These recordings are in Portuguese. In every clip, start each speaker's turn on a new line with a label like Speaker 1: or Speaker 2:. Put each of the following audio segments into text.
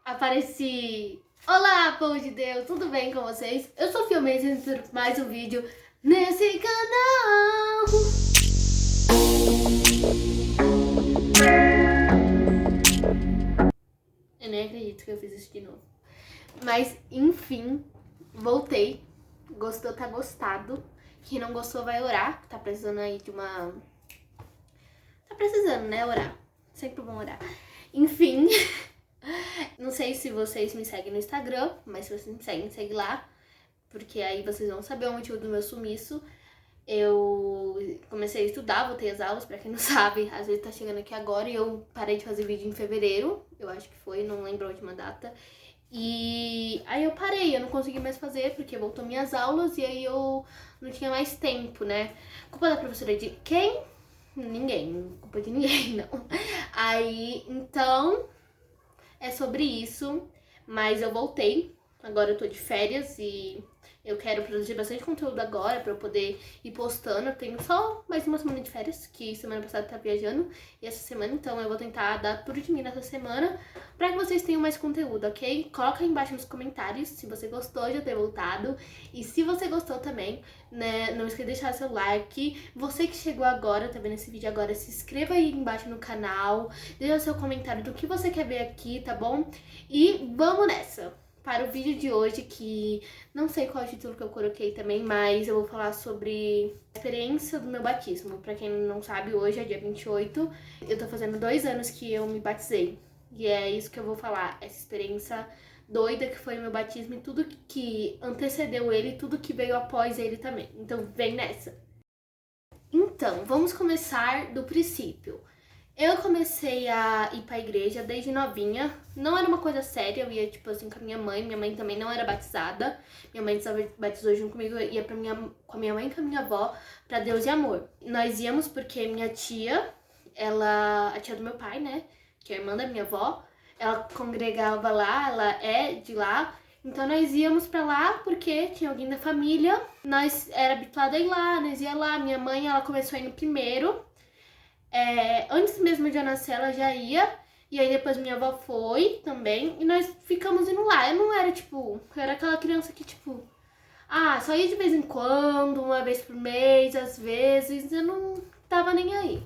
Speaker 1: Apareci! Olá, povo de Deus, tudo bem com vocês? Eu sou Fia Mendes e mais um vídeo nesse canal! Eu nem acredito que eu fiz isso de novo. Mas, enfim, voltei. Gostou, tá gostado. Quem não gostou vai orar, tá precisando aí de uma... Tá precisando, né, orar. Sempre bom orar. Enfim... Não sei se vocês me seguem no Instagram, mas se vocês me seguem, segue lá. Porque aí vocês vão saber o motivo do meu sumiço. Eu comecei a estudar, voltei às aulas, pra quem não sabe. Às vezes tá chegando aqui agora e eu parei de fazer vídeo em fevereiro. Eu acho que foi, não lembro a última data. E aí eu parei, eu não consegui mais fazer porque voltou minhas aulas e aí eu não tinha mais tempo, né? Culpa da professora de quem? Ninguém, culpa de ninguém, não. Aí, então... É sobre isso, mas eu voltei, agora eu tô de férias e eu quero produzir bastante conteúdo agora pra eu poder ir postando. Eu tenho só mais uma semana de férias, que semana passada eu tava viajando, e essa semana então eu vou tentar dar tudo de mim nessa semana pra que vocês tenham mais conteúdo, ok? Coloca aí embaixo nos comentários se você gostou de eu ter voltado, e se você gostou também, né, não esqueça de deixar seu like. Você que chegou agora, tá vendo esse vídeo agora, se inscreva aí embaixo no canal, deixa seu comentário do que você quer ver aqui, tá bom? E vamos nessa! Para o vídeo de hoje, que não sei qual é o título que eu coloquei também, mas eu vou falar sobre a experiência do meu batismo. Pra quem não sabe, hoje é dia 28, eu tô fazendo 2 anos que eu me batizei. E é isso que eu vou falar, essa experiência doida que foi o meu batismo e tudo que antecedeu ele, tudo que veio após ele também. Então vem nessa! Então, vamos começar do princípio. Eu comecei a ir pra igreja desde novinha, não era uma coisa séria, eu ia tipo assim com a minha mãe também não era batizada, minha mãe se batizou junto comigo, eu ia com a minha mãe e com a minha avó pra Deus e Amor. Nós íamos porque minha tia, a tia do meu pai, né, que é a irmã da minha avó, ela congregava lá, ela é de lá, então nós íamos pra lá porque tinha alguém da família, nós era habituada a ir lá, nós ia lá, minha mãe ela começou a ir no primeiro, antes mesmo de eu nascer ela já ia, e aí depois minha avó foi também, e nós ficamos indo lá. Eu não era tipo, eu era aquela criança que tipo, só ia de vez em quando, uma vez por mês, às vezes, eu não tava nem aí.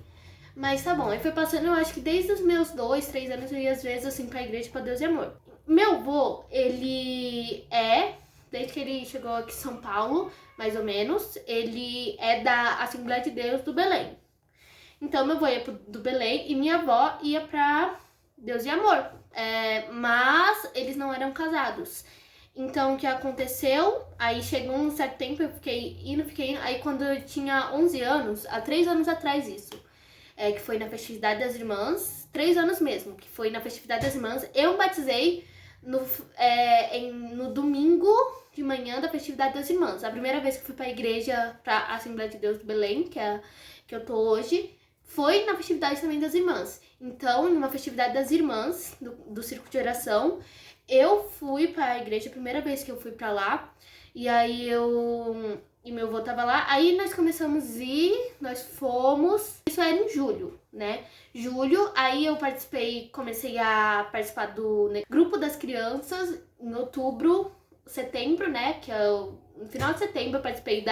Speaker 1: Mas tá bom, aí foi passando, eu acho que desde os meus 2, 3 anos eu ia às vezes assim pra igreja pra Deus e Amor. Meu avô, desde que ele chegou aqui em São Paulo, mais ou menos, ele é da Assembleia de Deus do Belém. Então meu avô ia do Belém e minha avó ia pra Deus e Amor. Mas eles não eram casados. Então o que aconteceu? Aí chegou um certo tempo, eu fiquei indo. Aí quando eu tinha 11 anos, há 3 anos atrás isso, que foi na festividade das irmãs, 3 anos mesmo, que foi na festividade das irmãs, eu me batizei no domingo de manhã da festividade das irmãs. A primeira vez que eu fui pra igreja, pra Assembleia de Deus do Belém, que eu tô hoje, foi na festividade também das irmãs. Então, numa festividade das irmãs, do Círculo de Oração, eu fui pra igreja, a primeira vez que eu fui pra lá, e aí e meu avô tava lá, aí nós começamos a ir, nós fomos, isso era em julho, né? Julho, aí eu comecei a participar do grupo das crianças em outubro, setembro, né? No final de setembro eu participei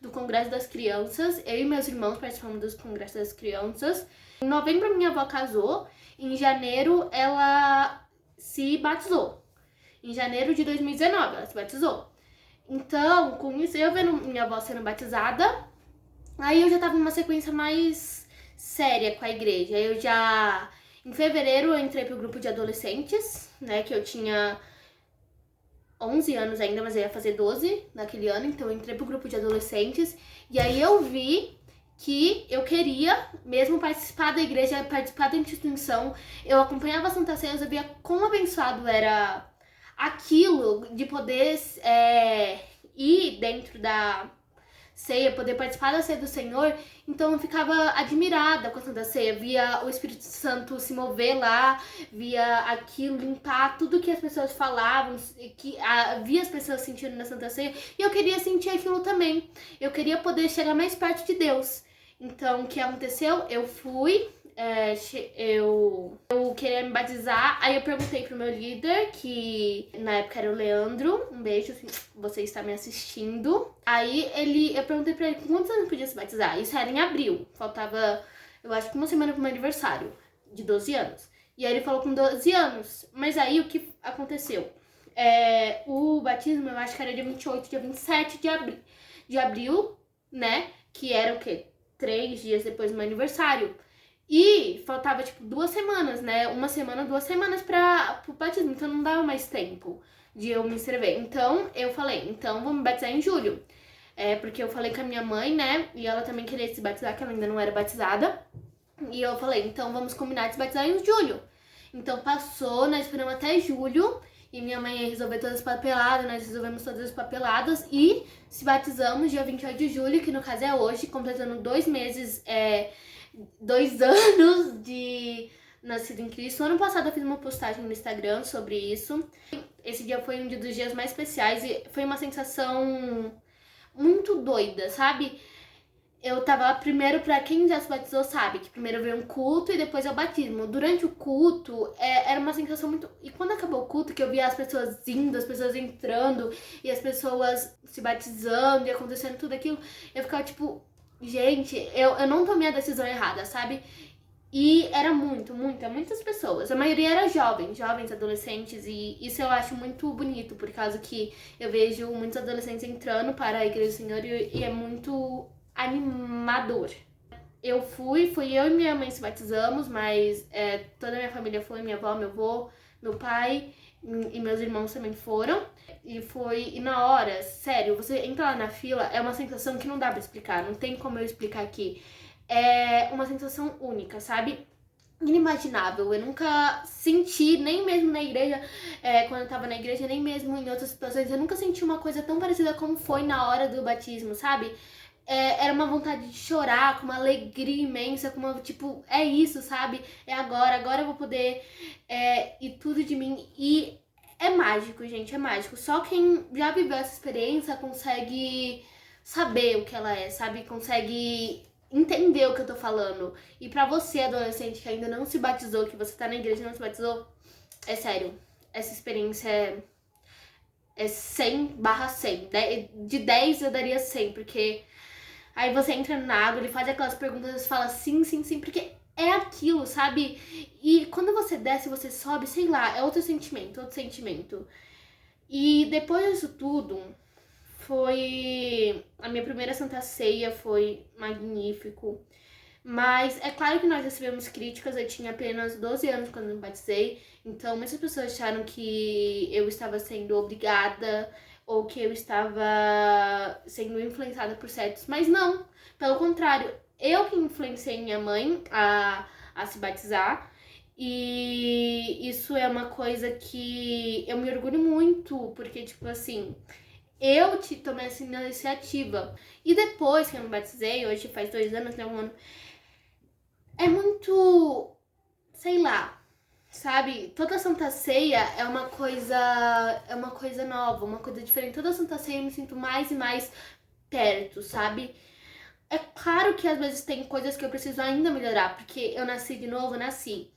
Speaker 1: do Congresso das Crianças. Eu e meus irmãos participamos dos Congressos das Crianças. Em novembro minha avó casou. Em janeiro ela se batizou. Em janeiro de 2019 ela se batizou. Então, com isso, eu vendo minha avó sendo batizada, aí eu já tava numa sequência mais séria com a igreja. Em fevereiro eu entrei pro grupo de adolescentes, né, que eu tinha 11 anos ainda, mas eu ia fazer 12 naquele ano, então eu entrei pro grupo de adolescentes, e aí eu vi que eu queria mesmo participar da igreja, participar da instituição. Eu acompanhava a Santa Ceia, eu via quão abençoado era aquilo de poder ir dentro da ceia, poder participar da ceia do Senhor. Então eu ficava admirada com a Santa Ceia, via o Espírito Santo se mover lá, via aquilo limpar tudo que as pessoas falavam, via as pessoas sentindo na Santa Ceia, e eu queria sentir aquilo também. Eu queria poder chegar mais perto de Deus. Então o que aconteceu? Eu fui, eu eu queria me batizar, aí eu perguntei pro meu líder, que na época era o Leandro, um beijo, assim, você está me assistindo. Aí eu perguntei pra ele com quantos anos podia se batizar. Isso era em abril, faltava, eu acho que uma semana pro meu aniversário, de 12 anos. E aí ele falou com 12 anos, mas aí o que aconteceu? O batismo, eu acho que era dia 28, dia 27 de abril, né, que era o quê? 3 dias depois do meu aniversário. E faltava, tipo, 2 semanas, né? 1 semana, 2 semanas pro batismo. Então não dava mais tempo de eu me inscrever. Então eu falei, então vou me batizar em julho. Porque eu falei com a minha mãe, né? E ela também queria se batizar, que ela ainda não era batizada. E eu falei, então vamos combinar de se batizar em julho. Então passou, nós esperamos até julho. E minha mãe ia resolver todas as papeladas, nós resolvemos todas as papeladas. E se batizamos dia 28 de julho, que no caso é hoje, completando 2 meses, 2 anos de nascido em Cristo. Ano passado eu fiz uma postagem no Instagram sobre isso. Esse dia foi um dos dias mais especiais e foi uma sensação muito doida, sabe? Eu tava lá primeiro, pra quem já se batizou sabe, que primeiro veio um culto e depois é o batismo. Durante o culto, era uma sensação muito... E quando acabou o culto, que eu via as pessoas indo, as pessoas entrando, e as pessoas se batizando e acontecendo tudo aquilo, eu ficava tipo... Gente, eu não tomei a decisão errada, sabe? E era muitas pessoas. A maioria era jovens, adolescentes, e isso eu acho muito bonito, por causa que eu vejo muitos adolescentes entrando para a Igreja do Senhor e é muito animador. Fui eu e minha mãe se batizamos, mas toda a minha família foi, minha avó, meu avô, meu pai e meus irmãos também foram. E na hora, sério, você entra lá na fila, é uma sensação que não dá pra explicar, não tem como eu explicar aqui. É uma sensação única, sabe? Inimaginável. Eu nunca senti, nem mesmo na igreja, quando eu tava na igreja, nem mesmo em outras situações, eu nunca senti uma coisa tão parecida como foi na hora do batismo, sabe? Era uma vontade de chorar, com uma alegria imensa, com uma, tipo, é isso, sabe? É agora eu vou poder ir tudo de mim. E é mágico, gente, é mágico. Só quem já viveu essa experiência consegue saber o que ela é, sabe? Consegue entender o que eu tô falando. E pra você, adolescente, que ainda não se batizou, que você tá na igreja e não se batizou, é sério, essa experiência é 100/100. De 10 eu daria 100, porque aí você entra na água, ele faz aquelas perguntas, você fala sim, sim, sim, porque é aquilo, sabe? E quando você desce, você sobe, sei lá, é outro sentimento, outro sentimento. E depois disso tudo, foi... A minha primeira Santa Ceia foi magnífico. Mas é claro que nós recebemos críticas, eu tinha apenas 12 anos quando me batizei, então muitas pessoas acharam que eu estava sendo obrigada ou que eu estava sendo influenciada por certos, mas não, pelo contrário, eu que influenciei minha mãe a se batizar, e isso é uma coisa que eu me orgulho muito, porque tipo assim, eu te tomei essa iniciativa. E depois que eu me batizei, hoje faz 2 anos, né, um ano, é muito, sei lá, sabe? Toda Santa Ceia é uma coisa nova, uma coisa diferente. Toda Santa Ceia eu me sinto mais e mais perto, sabe? É claro que às vezes tem coisas que eu preciso ainda melhorar, porque eu nasci de novo, nasci.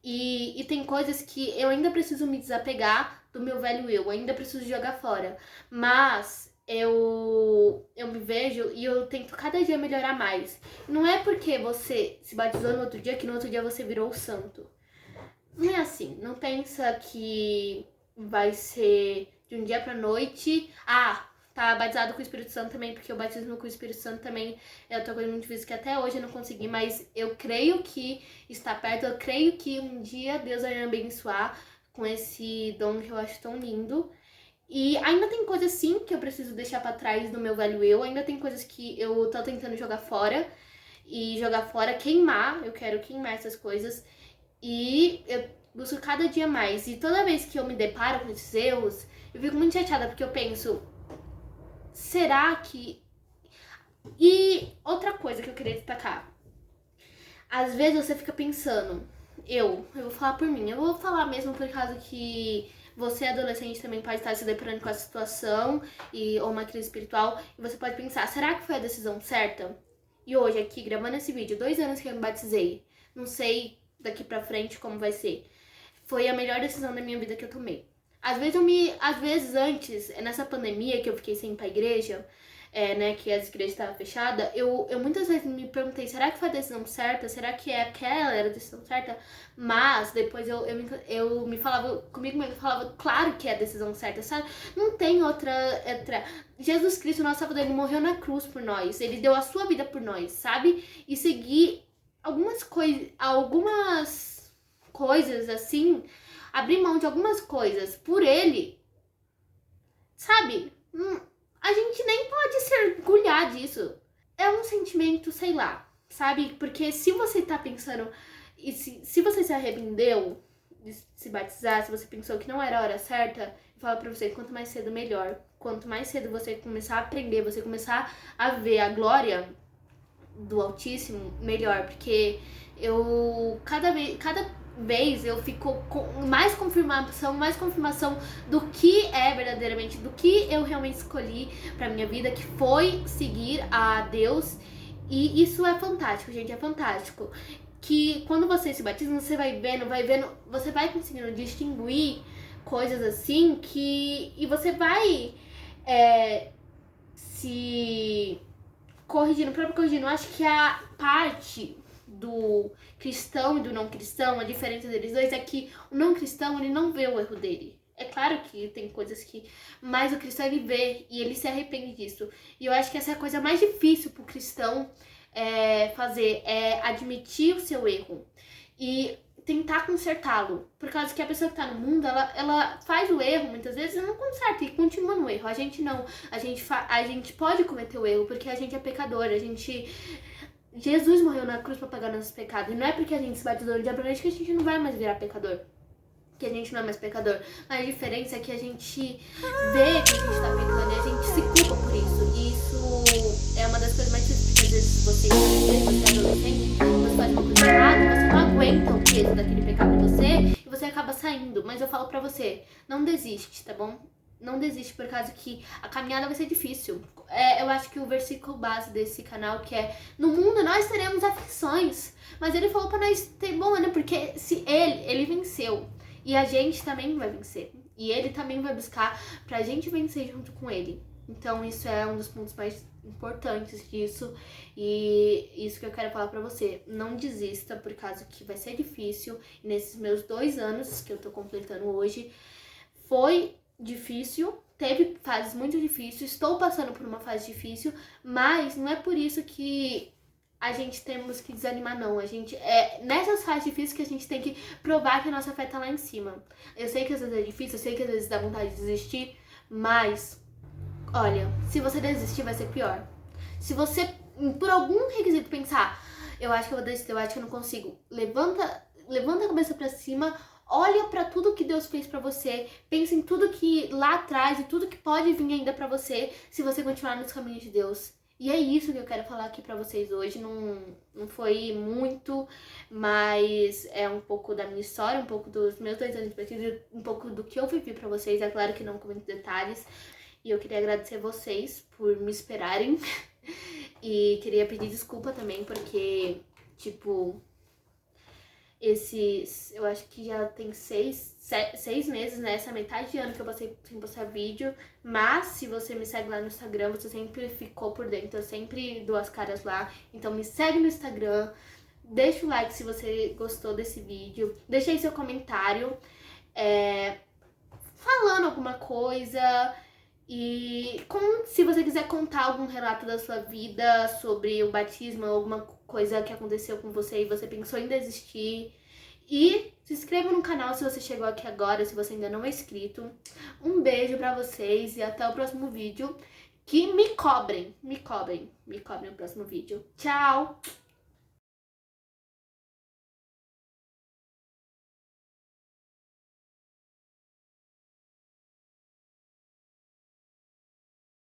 Speaker 1: E tem coisas que eu ainda preciso me desapegar do meu velho eu ainda preciso jogar fora. Mas eu me vejo e eu tento cada dia melhorar mais. Não é porque você se batizou no outro dia que no outro dia você virou o santo. Não é assim. Não pensa que vai ser de um dia pra noite. Tá batizado com o Espírito Santo também, porque o batismo com o Espírito Santo também é outra coisa muito difícil que até hoje eu não consegui, mas eu creio que está perto, eu creio que um dia Deus vai me abençoar com esse dom que eu acho tão lindo. E ainda tem coisas sim que eu preciso deixar pra trás do meu velho eu, ainda tem coisas que eu tô tentando jogar fora, queimar, eu quero queimar essas coisas, e eu busco cada dia mais. E toda vez que eu me deparo com esses erros, eu fico muito chateada, porque eu penso, será que... E outra coisa que eu queria destacar. Às vezes você fica pensando, eu vou falar por mim, eu vou falar mesmo por causa que você adolescente também pode estar se deparando com essa situação ou uma crise espiritual, e você pode pensar, será que foi a decisão certa? E hoje aqui, gravando esse vídeo, 2 anos que eu me batizei, não sei daqui pra frente como vai ser. Foi a melhor decisão da minha vida que eu tomei. Às vezes antes, nessa pandemia que eu fiquei sem ir pra igreja, né, que as igrejas estavam fechadas, eu muitas vezes me perguntei, será que foi a decisão certa? Será que aquela era a decisão certa? Mas depois eu me falava, comigo mesmo, eu falava, claro que é a decisão certa, sabe? Não tem outra. Jesus Cristo, nosso Salvador, ele morreu na cruz por nós, ele deu a sua vida por nós, sabe? E seguir algumas coisas assim, abrir mão de algumas coisas por ele, sabe? A gente nem pode se orgulhar disso. É um sentimento, sei lá, sabe? Porque se você tá pensando, e se você se arrependeu de se batizar, se você pensou que não era a hora certa, eu falo pra você, quanto mais cedo melhor. Quanto mais cedo você começar a aprender, você começar a ver a glória do Altíssimo, melhor. Porque cada vez eu fico com mais confirmação do que é verdadeiramente, do que eu realmente escolhi pra minha vida, que foi seguir a Deus. E isso é fantástico, gente, é fantástico. Que quando você se batiza, você vai vendo, você vai conseguindo distinguir coisas assim e você vai se corrigindo, próprio corrigindo. Eu acho que a parte do cristão e do não cristão, a diferença deles dois é que o não cristão, ele não vê o erro dele. É claro que tem coisas que... Mas o cristão, ele vê e ele se arrepende disso. E eu acho que essa é a coisa mais difícil pro cristão fazer, é admitir o seu erro e tentar consertá-lo. Por causa que a pessoa que tá no mundo, ela faz o erro, muitas vezes, e não conserta e continua no erro. A gente não. A gente pode cometer o erro porque a gente é pecador. Jesus morreu na cruz pra pagar nossos pecados. E não é porque a gente se batizou no dia pra noite que a gente não vai mais virar pecador. Que a gente não é mais pecador. Mas a diferença é que a gente vê que a gente tá pecando e a gente se culpa por isso. E isso é uma das coisas mais difíceis, porque às vezes você é adolescente, você faz uma coisa errada, você não aguenta o peso daquele pecado em você e você acaba saindo. Mas eu falo pra você, não desiste, tá bom? Não desiste, por causa que a caminhada vai ser difícil. Eu acho que o versículo base desse canal, que é: no mundo nós teremos aflições. Mas ele falou pra nós ter bom ano, porque se ele venceu. E a gente também vai vencer. E ele também vai buscar pra gente vencer junto com ele. Então isso é um dos pontos mais importantes disso. E isso que eu quero falar pra você. Não desista, por causa que vai ser difícil. E nesses meus 2 anos que eu tô completando hoje, foi difícil. Teve fases muito difíceis. Estou passando por uma fase difícil. Mas não é por isso que a gente temos que desanimar, não. Nessas fases difíceis que a gente tem que provar que a nossa fé tá lá em cima. Eu sei que às vezes é difícil, eu sei que às vezes dá vontade de desistir, mas, olha, se você desistir vai ser pior. Se você, por algum requisito, pensar, eu acho que eu vou desistir, eu acho que eu não consigo, levanta a cabeça pra cima, olha pra tudo que Deus fez pra você, pensa em tudo que lá atrás e tudo que pode vir ainda pra você, se você continuar nos caminhos de Deus. E é isso que eu quero falar aqui pra vocês hoje. Não foi muito, mas é um pouco da minha história, um pouco dos meus 2 anos de batismo, um pouco do que eu vivi pra vocês. É claro que não com muitos detalhes. E eu queria agradecer vocês por me esperarem. E queria pedir desculpa também, porque, tipo, eu acho que já tem 6 meses, né? Essa metade de ano que eu passei sem postar vídeo. Mas se você me segue lá no Instagram, você sempre ficou por dentro. Eu sempre dou as caras lá. Então me segue no Instagram. Deixa o like se você gostou desse vídeo. Deixa aí seu comentário falando alguma coisa. E se você quiser contar algum relato da sua vida sobre o batismo, alguma coisa que aconteceu com você e você pensou em desistir. E se inscreva no canal se você chegou aqui agora, se você ainda não é inscrito. Um beijo pra vocês e até o próximo vídeo. Que me cobrem no próximo vídeo. Tchau!